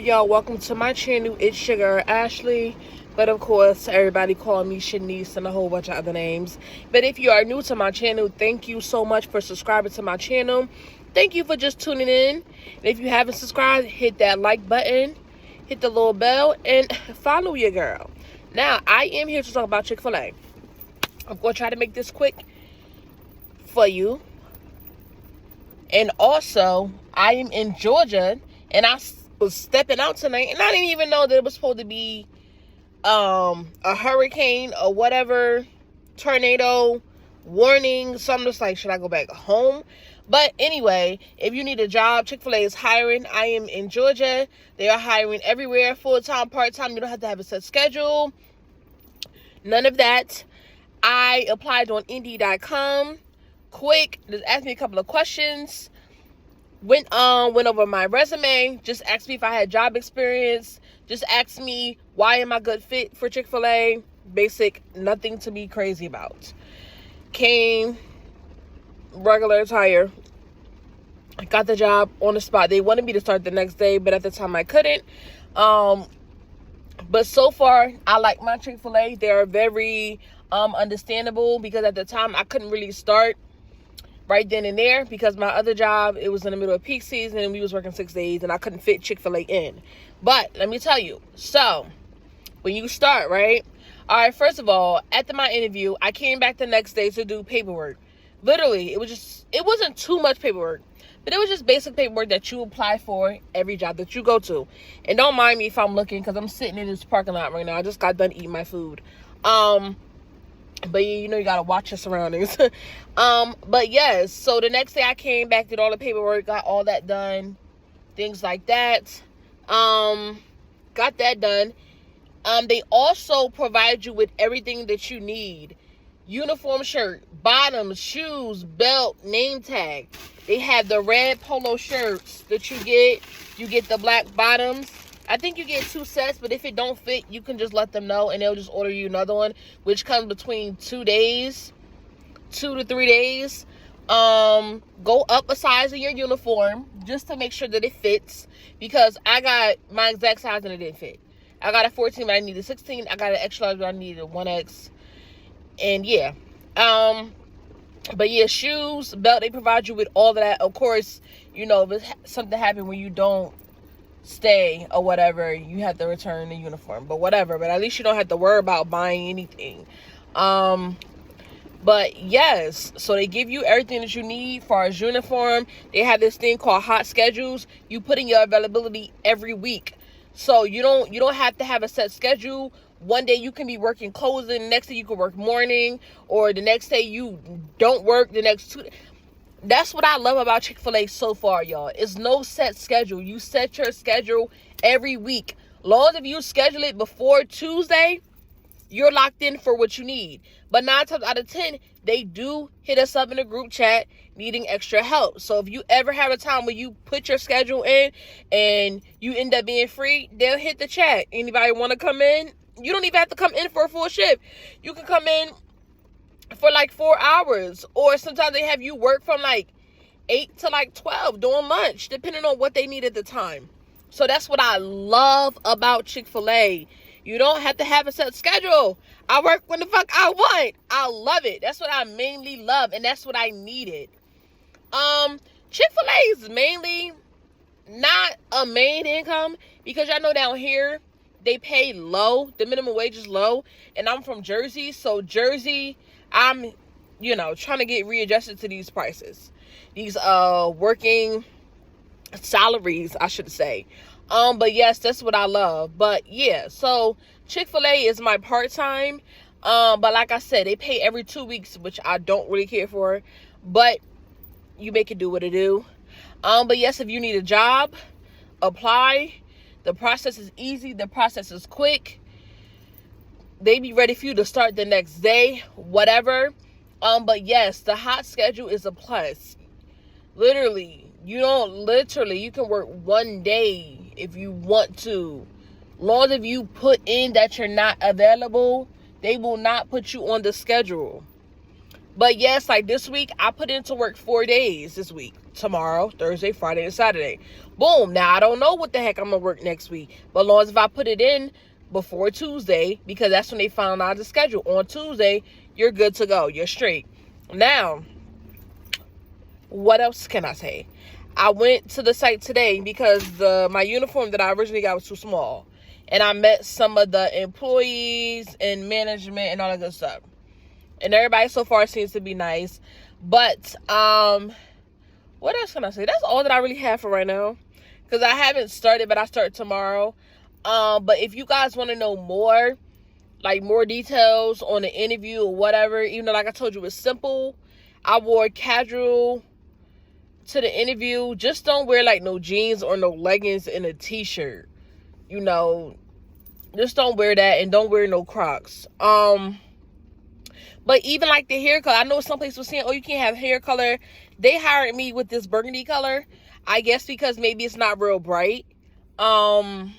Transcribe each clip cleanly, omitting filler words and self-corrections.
Y'all, welcome to my channel. It's your girl Ashley, but of course everybody call me Shanice and a whole bunch of other names. But if you are new to my channel, thank you so much for subscribing to my channel. Thank you for just tuning in. And if you haven't subscribed, hit that like button, hit the little bell, and follow your girl. Now, I am here to talk about Chick-fil-A. I'm going to try to make this quick for you. And also, I am in Georgia, and I was stepping out tonight, and I didn't even know that it was supposed to be a hurricane or whatever, tornado warning. So I'm just like, should I go back home? But anyway, if you need a job, Chick-fil-A is hiring. I am in Georgia. They are hiring everywhere, full-time, part-time. You don't have to have a set schedule. None of that. I applied on Indeed.com. Quick, just asked me a couple of questions. Went over my resume. Just asked me if I had job experience. Just asked me why am I good fit for Chick-fil-A. Basic, nothing to be crazy about. Came, regular attire. Got the job on the spot. They wanted me to start the next day, but at the time I couldn't. But so far, I like my Chick-fil-A. They are very understandable, because at the time I couldn't really start right then and there because my other job, it was in the middle of peak season and we was working 6 days and I couldn't fit Chick-fil-A in. But let me tell you, so when you start, right? All right, first of all, after my interview, I came back the next day to do paperwork. Literally, it wasn't too much paperwork, but it was just basic paperwork that you apply for every job that you go to. And don't mind me if I'm looking, because I'm sitting in this parking lot right now. I just got done eating my food. But you know, you gotta watch your surroundings. But yes, so the next day I came back, did all the paperwork, got all that done, things like that. Got that done. They also provide you with everything that you need. Uniform shirt, bottoms, shoes, belt, name tag. They have the red polo shirts that you get. You get the black bottoms. I think you get 2 sets, but if it don't fit, you can just let them know and they'll just order you another one, which comes between 2 days, 2 to 3 days. Go up a size in your uniform just to make sure that it fits, because I got my exact size and it didn't fit. I got a 14, but I needed 16. I got an extra large, but I needed a 1X. And yeah. But yeah, shoes, belt, they provide you with all of that. Of course, you know, if something happened when you don't stay or whatever, you have to return the uniform, but whatever. But at least you don't have to worry about buying anything. But yes, so they give you everything that you need for as uniform. They have this thing called hot schedules. You put in your availability every week, so you don't have to have a set schedule. One day you can be working closing, the next day you can work morning, or the next day you don't work the next 2. That's what I love about Chick-fil-A so far, y'all. It's no set schedule. You set your schedule every week. Long as you schedule it before Tuesday, you're locked in for what you need. But 9 times out of 10, they do hit us up in a group chat needing extra help. So if you ever have a time where you put your schedule in and you end up being free, they'll hit the chat. Anybody want to come in? You don't even have to come in for a full shift. You can come in for like 4 hours, or sometimes they have you work from like 8 to like 12 during lunch, depending on what they need at the time. So that's what I love about Chick-fil-A. You don't have to have a set schedule. I work when the fuck I want. I love it. That's what I mainly love, and that's what I needed. Chick-fil-A is mainly not a main income, because y'all know down here they pay low. The minimum wage is low, and I'm from Jersey, so Jersey, I'm, trying to get readjusted to these prices, these working salaries, I should say. But yes, that's what I love. But yeah, so Chick-fil-A is my part-time. But like I said, they pay every 2 weeks, which I don't really care for, but you make it do what it do. But yes, if you need a job, apply. The process is easy. The process is quick. They be ready for you to start the next day, whatever. But yes, the hot schedule is a plus. Literally, you can work 1 day if you want to. Long as you put in that you're not available, they will not put you on the schedule. But yes, like this week, I put into work 4 days this week. Tomorrow, Thursday, Friday, and Saturday. Boom. Now, I don't know what the heck I'm going to work next week. But as long as if I put it in before Tuesday, because that's when they found out the schedule. On Tuesday, you're good to go. You're straight. Now, what else can I say? I went to the site today because my uniform that I originally got was too small. And I met some of the employees and management and all that good stuff. And everybody so far seems to be nice. But, what else can I say? That's all that I really have for right now. Because I haven't started, but I start tomorrow. But if you guys want to know more, like more details on the interview or whatever, even though like I told you, it's simple. I wore casual to the interview. Just don't wear like no jeans or no leggings and a t-shirt. You know, just don't wear that, and don't wear no Crocs. But even like the hair color, I know some places were saying, oh, you can't have hair color. They hired me with this burgundy color. I guess because maybe it's not real bright. But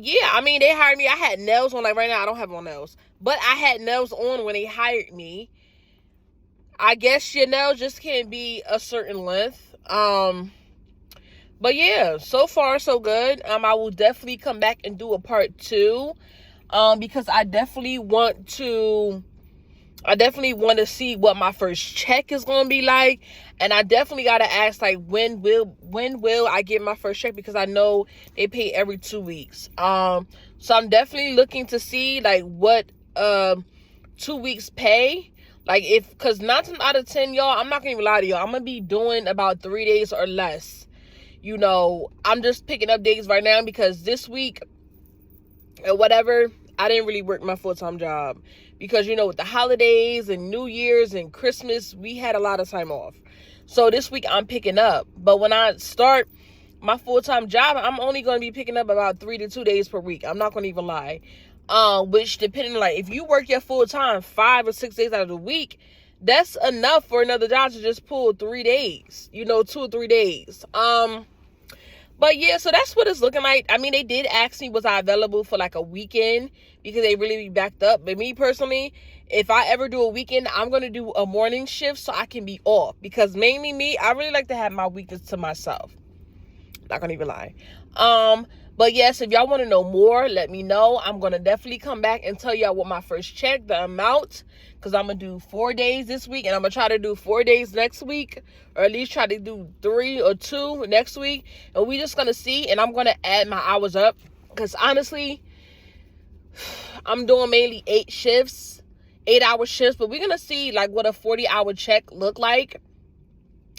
yeah, I mean, they hired me. I had nails on. Like right now, I don't have on nails. But I had nails on when they hired me. I guess your nails just can't be a certain length. But yeah, so far so good. I will definitely come back and do a part 2. Because I definitely want to see what my first check is going to be like. And I definitely got to ask, like, when will I get my first check? Because I know they pay every 2 weeks. So I'm definitely looking to see, like, what 2 weeks pay. Like, because 9 times out of 10, y'all, I'm not going to even lie to y'all. I'm going to be doing about 3 days or less. You know, I'm just picking up days right now because this week or whatever, I didn't really work my full-time job because, you know, with the holidays and New Year's and Christmas, we had a lot of time off. So this week I'm picking up. But when I start my full-time job, I'm only going to be picking up about 3 to 2 days per week. I'm not going to even lie. Which depending, like, if you work your full-time 5 or 6 days out of the week, that's enough for another job to just pull 3 days, you know, 2 or 3 days. But yeah, so that's what it's looking like. I mean, they did ask me, was I available for like a weekend because they really be backed up. But me personally, if I ever do a weekend, I'm going to do a morning shift so I can be off. Because mainly me, I really like to have my weekends to myself. Not going to even lie. But yes, if y'all want to know more, let me know. I'm going to definitely come back and tell y'all what my first check, the amount. Because I'm going to do 4 days this week. And I'm going to try to do 4 days next week. Or at least try to do 3 or 2 next week. And we just going to see. And I'm going to add my hours up. Because honestly, I'm doing mainly 8 shifts. 8-hour shifts. But we're going to see like what a 40-hour check look like.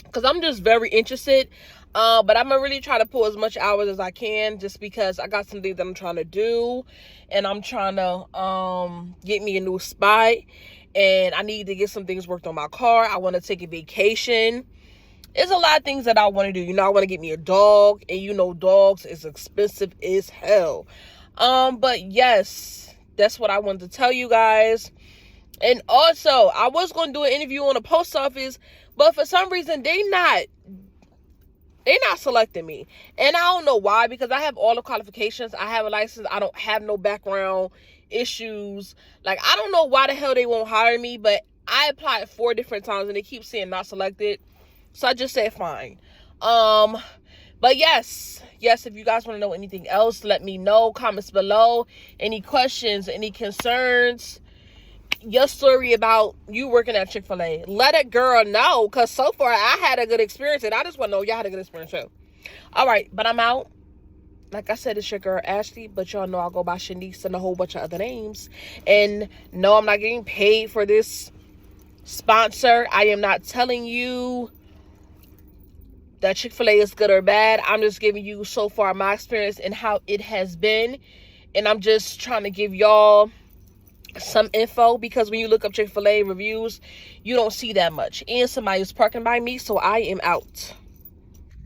Because I'm just very interested. But I'm going to really try to pull as much hours as I can just because I got some things that I'm trying to do. And I'm trying to get me a new spot. And I need to get some things worked on my car. I want to take a vacation. There's a lot of things that I want to do. You know, I want to get me a dog. And you know, dogs is expensive as hell. But yes, that's what I wanted to tell you guys. And also, I was going to do an interview on the post office. But for some reason, they're not selecting me. And I don't know why, because I have all the qualifications. I have a license. I don't have no background issues. Like, I don't know why the hell they won't hire me, but I applied 4 different times and they keep saying not selected. So I just said fine. But yes, if you guys want to know anything else, let me know. Comments below. Any questions, any concerns, your story about you working at Chick-fil-A. Let a girl know, because so far I had a good experience, and I just want to know y'all had a good experience too. All right, but I'm out. Like I said, it's your girl Ashley, but y'all know I go by Shanice and a whole bunch of other names. And no, I'm not getting paid for this sponsor. I am not telling you that Chick-fil-A is good or bad. I'm just giving you so far my experience and how it has been. And I'm just trying to give y'all some info, because when you look up Chick-fil-A reviews, you don't see that much. And somebody's parking by me, so I am out.